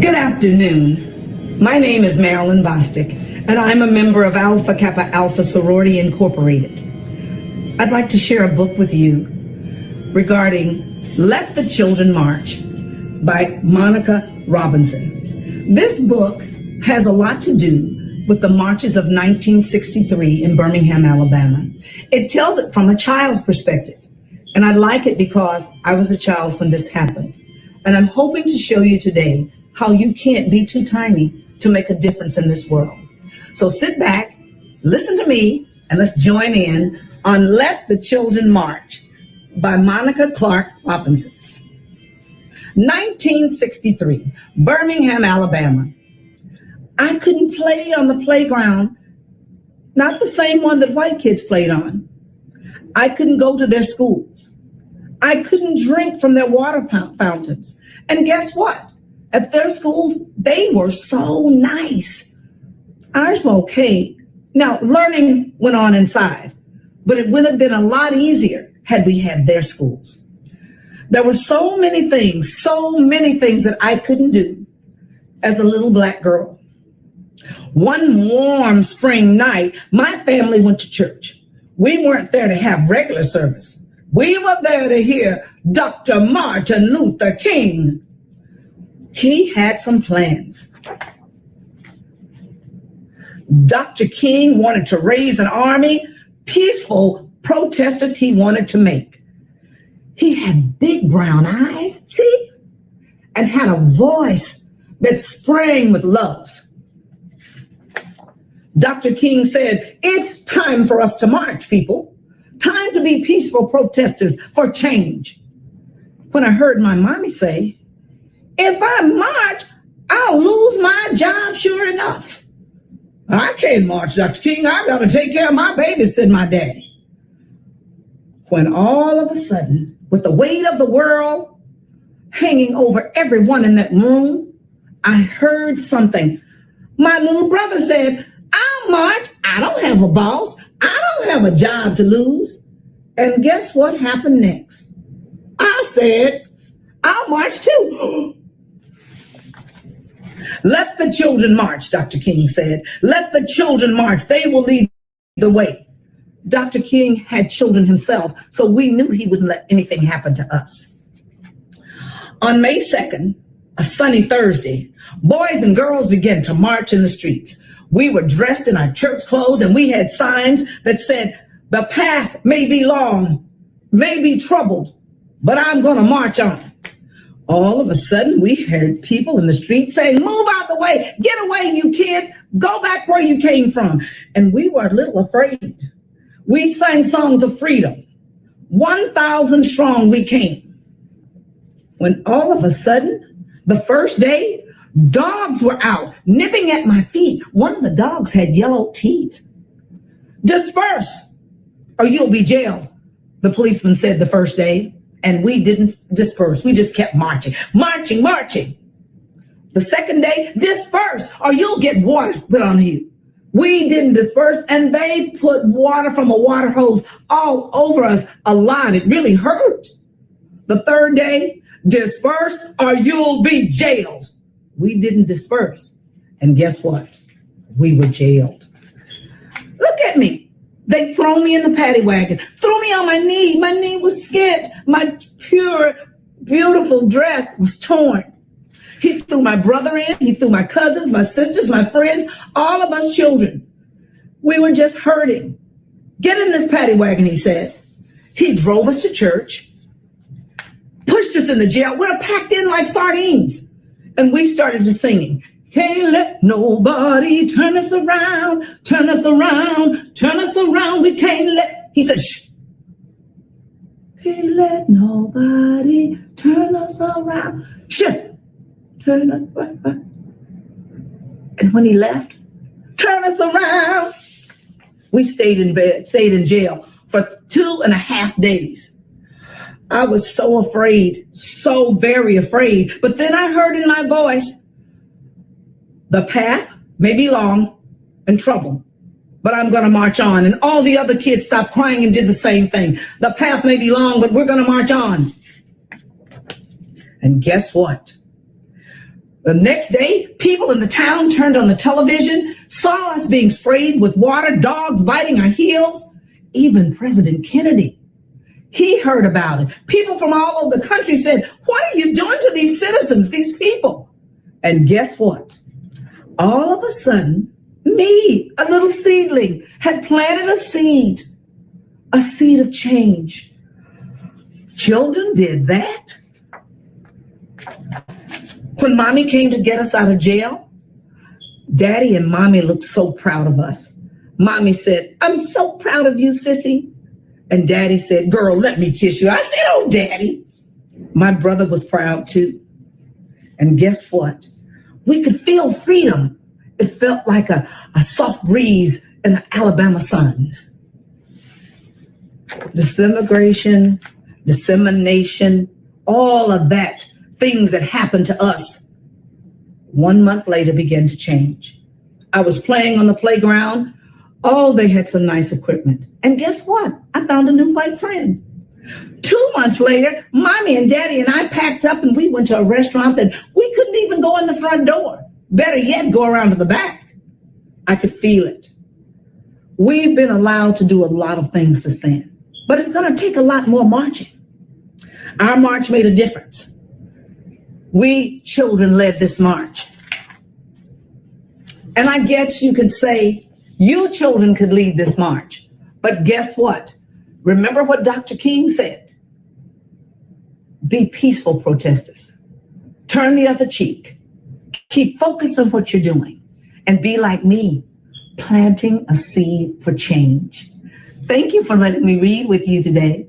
Good afternoon. My name is Marilyn Bostick, and I'm a member of Alpha Kappa Alpha Sorority Incorporated. I'd like to share a book with you regarding Let the Children March by Monica Robinson. This book has a lot to do with the marches of 1963 in Birmingham, Alabama. It tells it from a child's perspective, and I like it because I was a child when this happened. And I'm hoping to show you today how you can't be too tiny to make a difference in this world. So sit back, listen to me, and let's join in on Let the Children March by Monica Clark Robinson. 1963, Birmingham, Alabama. I couldn't play on the playground, not the same one that white kids played on. I couldn't go to their schools. I couldn't drink from their water fountains. And guess what? At their schools, they were so nice. Ours were okay. Now, learning went on inside, but it would have been a lot easier had we had their schools. There were so many things that I couldn't do as a little black girl. One warm spring night, my family went to church. We weren't there to have regular service. We were there to hear Dr. Martin Luther King. He had some plans. Dr. King wanted to raise an army, peaceful protesters he wanted to make. He had big brown eyes, see, and had a voice that sprang with love. Dr. King said, "It's time for us to march, people. Time to be peaceful protesters for change." When I heard my mommy say, "If I march, I'll lose my job sure enough." "I can't march, Dr. King. I got to take care of my babies," said my daddy. When all of a sudden, with the weight of the world hanging over everyone in that room, I heard something. My little brother said, "I'll march. I don't have a boss. I don't have a job to lose." And guess what happened next? I said, "I'll march too." "Let the children march," Dr. King said. "Let the children march. They will lead the way." Dr. King had children himself, so we knew he wouldn't let anything happen to us. On May 2nd, a sunny Thursday, boys and girls began to march in the streets. We were dressed in our church clothes, and we had signs that said, "The path may be long, may be troubled, but I'm going to march on." All of a sudden, we heard people in the street saying, "Move out the way, get away, you kids, go back where you came from." And we were a little afraid. We sang songs of freedom. 1,000 strong we came. When all of a sudden, the first day, dogs were out nipping at my feet. One of the dogs had yellow teeth. "Disperse or you'll be jailed," the policeman said the first day. And we didn't disperse. We just kept marching, marching, marching. The second day, "Disperse or you'll get water put on you." We didn't disperse, and they put water from a water hose all over us a lot. It really hurt. The third day, "Disperse or you'll be jailed." We didn't disperse. And guess what? We were jailed. Look at me. They throw me in the paddy wagon, threw me on my knee. My knee was skint. My pure, beautiful dress was torn. He threw my brother in. He threw my cousins, my sisters, my friends, all of us children. We were just hurting. "Get in this paddy wagon," he said. He drove us to church, pushed us in the jail. We're packed in like sardines. And we started to singing. "Can't let nobody turn us around, turn us around, turn us around. We can't let," he said, "Shh. Can't let nobody turn us around. Shh. Turn us around." And when he left, "Turn us around." We stayed in bed, stayed in jail for 2.5 days. I was so afraid, so very afraid. But then I heard in my voice, "The path may be long and trouble, but I'm going to march on." And all the other kids stopped crying and did the same thing. "The path may be long, but we're going to march on." And guess what? The next day, people in the town turned on the television, saw us being sprayed with water, dogs biting our heels. Even President Kennedy, he heard about it. People from all over the country said, what are you doing to these citizens, these people? And guess what? All of a sudden, me, a little seedling, had planted a seed of change. Children did that. When mommy came to get us out of jail, daddy and mommy looked so proud of us. Mommy said, I'm so proud of you, sissy. And daddy said, girl, let me kiss you. I said, oh, daddy. My brother was proud too. And guess what? We could feel freedom. It felt like a soft breeze in the Alabama sun. Dissemination, all of that, things that happened to us, 1 month later began to change. I was playing on the playground. Oh, they had some nice equipment. And guess what? I found a new white friend. 2 months later, mommy and daddy and I packed up and we went to a restaurant that we couldn't even go in the front door. Better yet, go around to the back. I could feel it. We've been allowed to do a lot of things since then, but it's going to take a lot more marching. Our march made a difference. We children led this march. And I guess you could say you children could lead this march. But guess what? Remember what Dr. King said. Be peaceful protesters. Turn the other cheek. Keep focused on what you're doing. And be like me, planting a seed for change. Thank you for letting me read with you today.